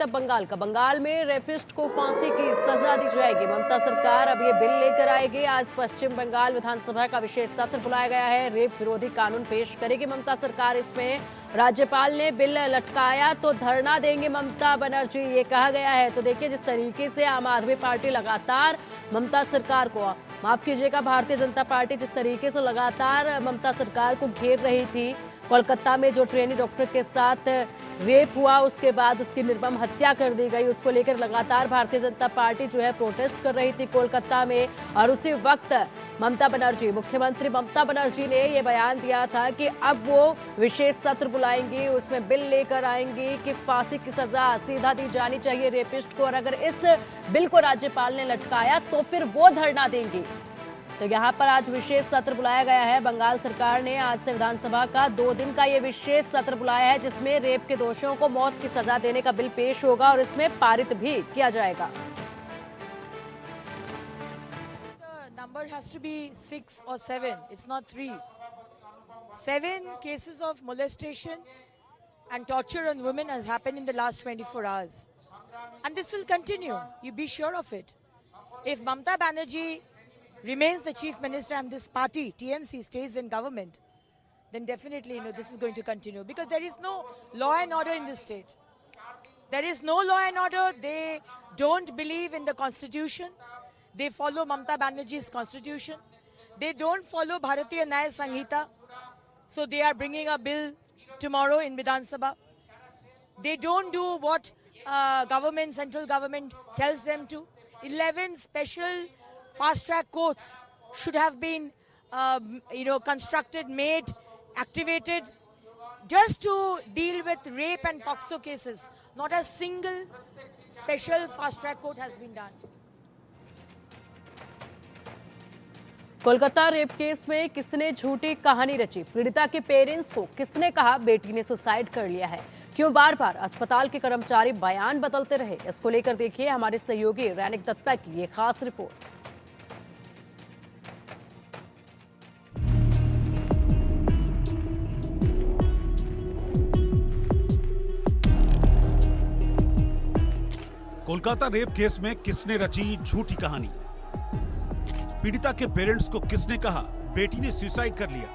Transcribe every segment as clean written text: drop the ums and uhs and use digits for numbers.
तब बंगाल में रेपिस्ट को फांसी की सजा दी जाएगी। ममता सरकार अब ये बिल लेकर आएगी। आज पश्चिम बंगाल विधानसभा का विशेष सत्र बुलाया गया है। रेप विरोधी कानून पेश करेगी ममता सरकार। इसमें राज्यपाल ने बिल लटकाया तो धरना देंगे ममता बनर्जी, ये कहा गया है। तो देखिए, जिस तरीके से आम आदमी पार्टी लगातार ममता सरकार को, माफ कीजिएगा, भारतीय जनता पार्टी जिस तरीके से लगातार ममता सरकार को घेर रही थी। कोलकाता में जो ट्रेनी डॉक्टर के साथ रेप हुआ, उसके बाद उसकी निर्मम हत्या कर दी गई, उसको लेकर लगातार भारतीय जनता पार्टी जो है प्रोटेस्ट कर रही थी कोलकाता में। और उसी वक्त मुख्यमंत्री ममता बनर्जी ने ये बयान दिया था कि अब वो विशेष सत्र बुलाएंगी, उसमें बिल लेकर आएंगी कि फांसी की सजा सीधा दी जानी चाहिए रेपिस्ट को। और अगर इस बिल को राज्यपाल ने लटकाया तो फिर वो धरना देंगी। तो यहाँ पर आज विशेष सत्र बुलाया गया है। बंगाल सरकार ने आज से विधानसभा का 2 दिन का ये विशेष सत्र बुलाया है, जिसमें रेप के दोषियों को मौत की सजा देने का बिल पेश होगा और इसमें पारित भी किया जाएगा। Number has to be 6 or 7. It's not 3. 7 cases of molestation and torture on women has happened in the last 24 hours. And this will continue. You be sure of it. If Mamata Banerjee remains the chief minister and this party, TMC, stays in government, then definitely, this is going to continue. Because there is no law and order in this state. There is no law and order. They don't believe in the constitution. They follow Mamata Banerjee's constitution. They don't follow Bharatiya Nyaya Sanhita. So they are bringing a bill tomorrow in Vidhan Sabha. They don't do what central government tells them to. 11 special fast-track courts should have been, constructed, made, activated, just to deal with rape and POCSO cases. Not a single special fast-track court has been done. Kolkata rape case में किसने झूठी कहानी रची? पीड़िता के parents को किसने कहा बेटी ने सुसाइड कर लिया है? क्यों बार बार अस्पताल के कर्मचारी बयान बदलते रहे? इसको लेकर देखिए हमारे सहयोगी रैनिक दत्ता की ये खास रिपोर्ट। कोलकाता रेप केस में किसने रची झूठी कहानी? पीड़िता के पेरेंट्स को किसने कहा बेटी ने सुसाइड कर लिया?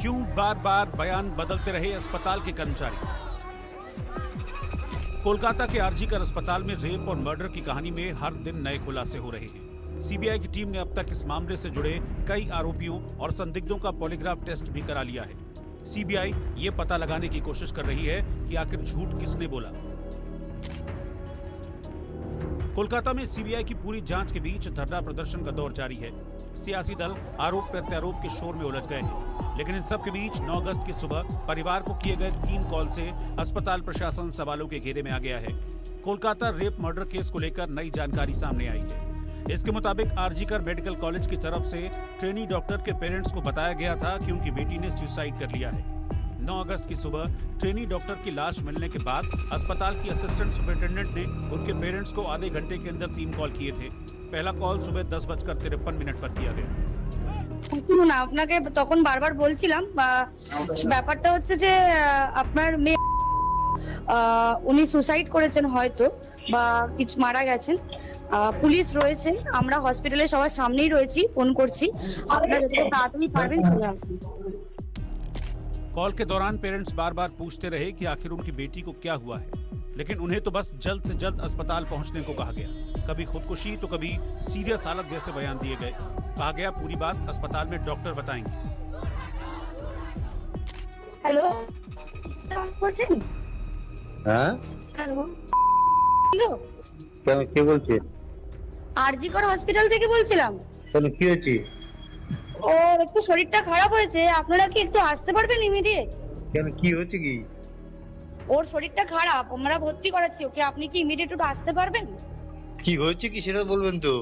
क्यों बार बार बयान बदलते रहे अस्पताल के कर्मचारी? कोलकाता के आरजीकर अस्पताल में रेप और मर्डर की कहानी में हर दिन नए खुलासे हो रहे हैं। सीबीआई की टीम ने अब तक इस मामले से जुड़े कई आरोपियों और संदिग्धों का पॉलीग्राफ टेस्ट भी करा लिया है। सीबीआई ये पता लगाने की कोशिश कर रही है कि आखिर झूठ किसने बोला। कोलकाता में सीबीआई की पूरी जांच के बीच धरना प्रदर्शन का दौर जारी है। सियासी दल आरोप प्रत्यारोप के शोर में उलझ गए हैं, लेकिन इन सब के बीच 9 अगस्त की सुबह परिवार को किए गए 3 कॉल से अस्पताल प्रशासन सवालों के घेरे में आ गया है। कोलकाता रेप मर्डर केस को लेकर नई जानकारी सामने आई है। इसके मुताबिक आरजीकर मेडिकल कॉलेज की तरफ से ट्रेनी डॉक्टर के पेरेंट्स को बताया गया था कि उनकी बेटी ने सुसाइड कर लिया है। 9 अगस्त की सुबह ट्रेनी डॉक्टर की लाश मिलने के बाद अस्पताल की असिस्टेंट सुपरिटेंडेंट ने उनके पेरेंट्स को आधे घंटे के अंदर 3 कॉल किए थे। पहला कॉल सुबह 10:53 पर किया गया। শুনুন, আপনাকে তখন বারবার বলছিলাম ব্যাপারটা হচ্ছে যে আপনার মেয়ে উনি সুসাইড করেছেন হয়তো বা কিছু মারা গেছেন। পুলিশ রয়েছে, আমরা হসপিটালে সবার সামনেই রয়েছি, ফোন করছি, আপনারা যত তাড়াতাড়ি পারবেন চলে আসুন। कॉल के दौरान पेरेंट्स बार बार पूछते रहे कि आखिर उनकी बेटी को क्या हुआ है, लेकिन उन्हें तो बस जल्द से जल्द अस्पताल पहुंचने को कहा गया। कभी खुदकुशी तो कभी सीरियस हालत जैसे बयान दिए गए। कहा गया पूरी बात अस्पताल में डॉक्टर बताएंगे। हेलो, বলছেন? হ্যাঁ, হ্যালো, হ্যালো, কেন কে বলছে? আরজিকর হসপিটাল থেকে বলছিলাম। কেন কি হয়েছে? ওর একটু শরীরটা খারাপ হয়েছে, আপনারা কি একটু আসতে পারবেন ইমিডিয়েট? কেন কি হয়েছে কি? ওর শরীরটা খারাপ, আমরা ভর্তি করাচ্ছি ওকে, আপনি কি ইমিডিয়েট একটু আসতে পারবেন? কি হয়েছে কি সেটা বলবেন তো?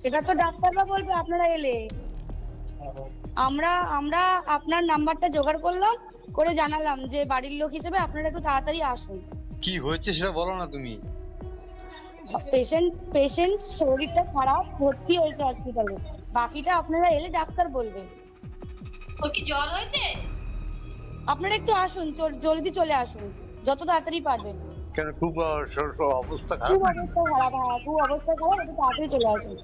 সেটা তো ডাক্তাররা বলবে আপনারা এলে। আমরা আপনার নাম্বারটা জোগাড় করলাম, করে জানালাম যে বাড়ির লোক হিসেবে আপনারা একটু তাড়াতাড়ি আসুন। কি হয়েছে সেটা বলো না তুমি। পেশেন্ট শরীরটা খারাপ, ভর্তি হয়েছে হসপিটালে, বাকিটা আপনারা এলে ডাক্তার বলবেন। ওর কি জ্বর হয়েছে? আপনারা একটু আসুন, জলদি চলে আসুন, যত তাড়াতাড়ি পারবেন। কেন খুব অবস্থা খুব খারাপ? অবস্থা খারাপ, হ্যাঁ খুব অবস্থা খারাপ, একটু তাড়াতাড়ি চলে আসুন।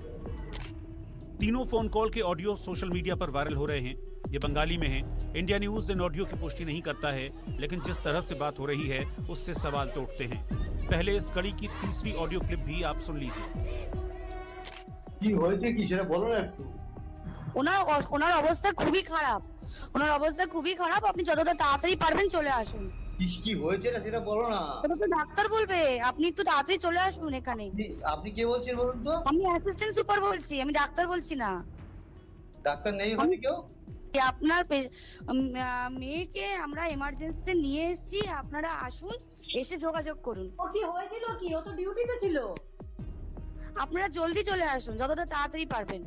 तीनों फोन कॉल के ऑडियो सोशल मीडिया पर वायरल हो रहे हैं। ये बंगाली में है। इंडिया न्यूज इन ऑडियो की पुष्टि नहीं करता है, लेकिन जिस तरह से बात हो रही है उससे सवाल तो उठते हैं। पहले इस कड़ी की तीसरी ऑडियो क्लिप भी आप सुन लीजिए। কি হয়েছে কি সেটা বলো না একটু। ওনার অবস্থা খুবই খারাপ, ওনার অবস্থা খুবই খারাপ, আপনি যতটা তাড়াতাড়ি পারবেন চলে আসুন। কি হয়েছে না সেটা বলো না। ওটা তো ডাক্তার বলবে, আপনি একটু তাড়াতাড়ি চলে আসুন এখানে। আপনি কে বলছেন বলুন তো? আমি অ্যাসিস্ট্যান্ট সুপার বলছি, আমি ডাক্তার বলছি না। ডাক্তার নেই ওখানে কেউ? আপনার মেয়েকে আমরা এমার্জেন্সিতে নিয়ে এসেছি, আপনারা আসুন, এসে যোগাযোগ করুন। ও কি হয়েছিল কি? ও তো ডিউটিতে ছিল। আপনারা জলদি চলে আসুন, যতটা তাড়াতাড়ি পারবেন।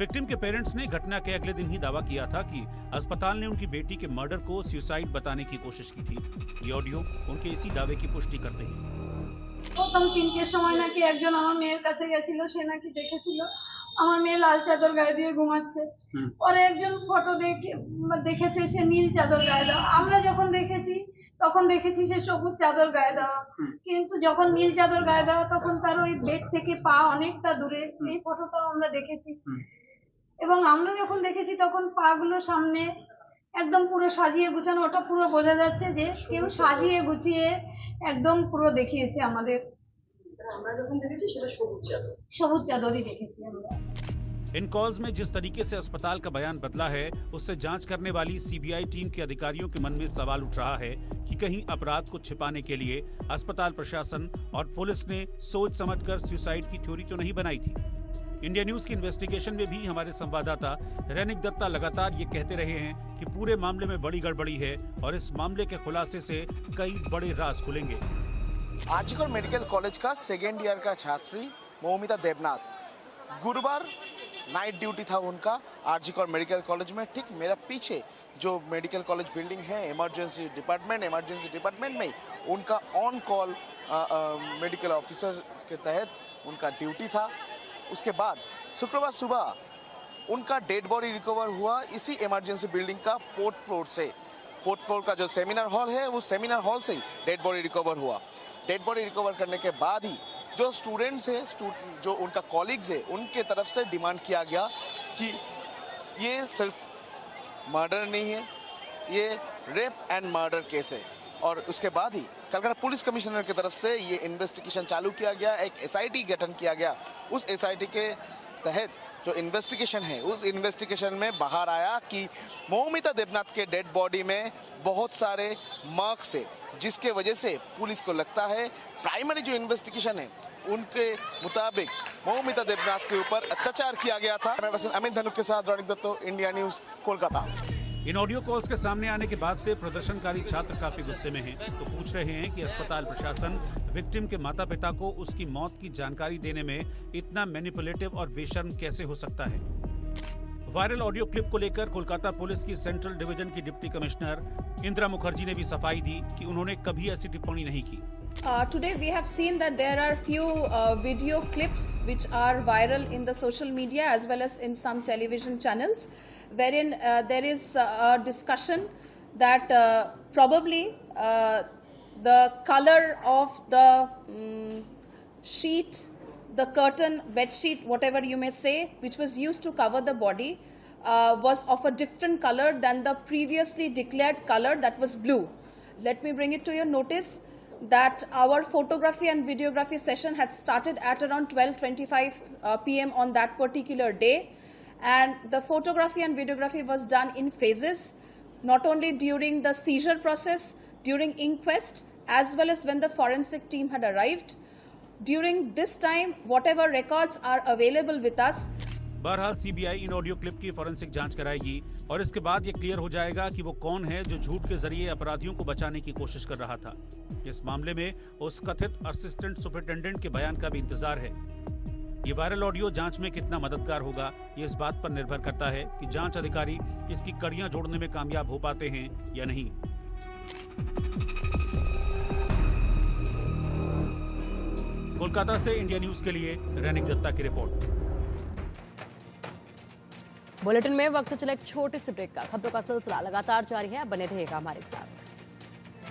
विक्टिम के पेरेंट्स ने घटना के अगले दिन ही दावा किया था कि अस्पताल ने उनकी बेटी के मर्डर को सुसाइड बताने की कोशिश की थी। ये ऑडियो उनके इसी दावे की पुष्टि करते हैं। প্রথম 3টের সময় নাকি একজন আমার মেয়ের কাছে গেছিল, সে নাকি দেখেছিল আমার মেয়ে লাল চাদর গায়ে দিয়ে ঘুমাচ্ছে। পরে একজন ফটো দেখেছে সে নীল চাদর গায়ে দেওয়া। আমরা যখন দেখেছি তখন দেখেছি সে সবুজ চাদর গায়ে দেওয়া, কিন্তু যখন নীল চাদর গায়ে দেওয়া তখন তার ওই বেড থেকে পা অনেকটা দূরে। এই ফটোটাও আমরা দেখেছি এবং আমরা যখন দেখেছি তখন পা গুলো সামনে একদম পুরো সাজিয়ে গুছানো, ওটা পুরো বোঝা যাচ্ছে যে কেউ সাজিয়ে গুছিয়ে একদম পুরো দেখিয়েছে আমাদের। আমরা যখন দেখেছি সেটা সবুজ চাদরই দেখেছি আমরা। इन कॉल्स में जिस तरीके से अस्पताल का बयान बदला है, उससे जांच करने वाली सीबीआई टीम के अधिकारियों के मन में सवाल उठ रहा है कि कहीं अपराध को छिपाने के लिए अस्पताल प्रशासन और पुलिस ने सोच समझकर सुसाइड की थ्योरी तो नहीं बनाई थी। इंडिया न्यूज की इन्वेस्टिगेशन में भी हमारे संवाददाता रैनिक दत्ता लगातार ये कहते रहे हैं कि पूरे मामले में बड़ी गड़बड़ी है और इस मामले के खुलासे से कई बड़े राज खुलेंगे। आरजीकर मेडिकल कॉलेज का सेकेंड ईयर का छात्री मौमिता देवनाथ, गुरुवार नाइट ड्यूटी था उनका आरजीकर मेडिकल कॉलेज में। ठीक मेरा पीछे जो मेडिकल कॉलेज बिल्डिंग है, इमरजेंसी डिपार्टमेंट में उनका ऑन कॉल मेडिकल ऑफिसर के तहत उनका ड्यूटी था। उसके बाद शुक्रवार सुबह उनका डेड बॉडी रिकवर हुआ इसी इमरजेंसी बिल्डिंग का 4th फ्लोर से। 4th फ्लोर का जो सेमिनार हॉल है, वो सेमिनार हॉल से ही डेड बॉडी रिकवर हुआ। डेड बॉडी रिकवर करने के बाद ही जो स्टूडेंट्स है, जो उनका कॉलीग्स है, उनके तरफ से डिमांड किया गया कि ये सिर्फ मर्डर नहीं है, ये रेप एंड मर्डर केस है। और उसके बाद ही कलकत्ता पुलिस कमिश्नर की तरफ से ये इन्वेस्टिगेशन चालू किया गया, एक एसआईटी गठन किया गया। उस एसआईटी के तहत जो इन्वेस्टिगेशन है, उस इन्वेस्टिगेशन में बाहर आया कि मौमिता देवनाथ के डेड बॉडी में बहुत सारे मार्क्स है, जिसके वजह से पुलिस को लगता है प्राइमरी जो इन्वेस्टिगेशन है उनके मुताबिक मौमिता देवनाथ के ऊपर अत्याचार किया गया था। मैं वैसे अमित धनुक के साथ रौनिक दत्तो, इंडिया न्यूज, कोलकाता। इन ऑडियो कॉल्स के सामने आने के बाद से प्रदर्शनकारी छात्र काफी गुस्से में हैं, तो पूछ रहे हैं कि अस्पताल प्रशासन विक्टिम के माता पिता को उसकी मौत की जानकारी देने में इतना मैनिपुलेटिव और बेशर्म कैसे हो सकता है। वायरल ऑडियो क्लिप को लेकर कोलकाता पुलिस की सेंट्रल डिवीजन की डिप्टी कमिश्नर इंदिरा मुखर्जी ने भी सफाई दी कि उन्होंने कभी ऐसी टिप्पणी नहीं की। Today we have seen that there are few video clips which are viral in the social media as well as in some television channels, wherein there is a discussion that probably the color of the sheet, the curtain, bed sheet, whatever you may say, which was used to cover the body, was of a different color than the previously declared color that was blue. Let me bring it to your notice that our photography and videography session had started at around 12:25 p.m. on that particular day, and the photography and videography was done in phases, not only during the seizure process, during inquest, as well as when the forensic team had arrived. During this time, whatever records are available with us, बहरहाल CBI इन audio clip की forensic जांच कराएगी और इसके बाद ये clear हो जाएगा कि वो कौन है जो झूठ के जरिए अपराधियों को बचाने की कोशिश कर रहा था। इस मामले में उस कथित असिस्टेंट सुपरिटेंडेंट के बयान का भी इंतजार है। ये वायरल ऑडियो जांच में कितना मददगार होगा, ये इस बात पर निर्भर करता है कि जांच अधिकारी इसकी कड़ियां जोड़ने में कामयाब हो पाते हैं या नहीं। कोलकाता से इंडिया न्यूज के लिए रैनिक दत्ता की रिपोर्ट। बुलेटिन में वक्त चले एक छोटे से ब्रेक का। खबरों का सिलसिला लगातार जारी है, बने रहिएगा हमारे साथ।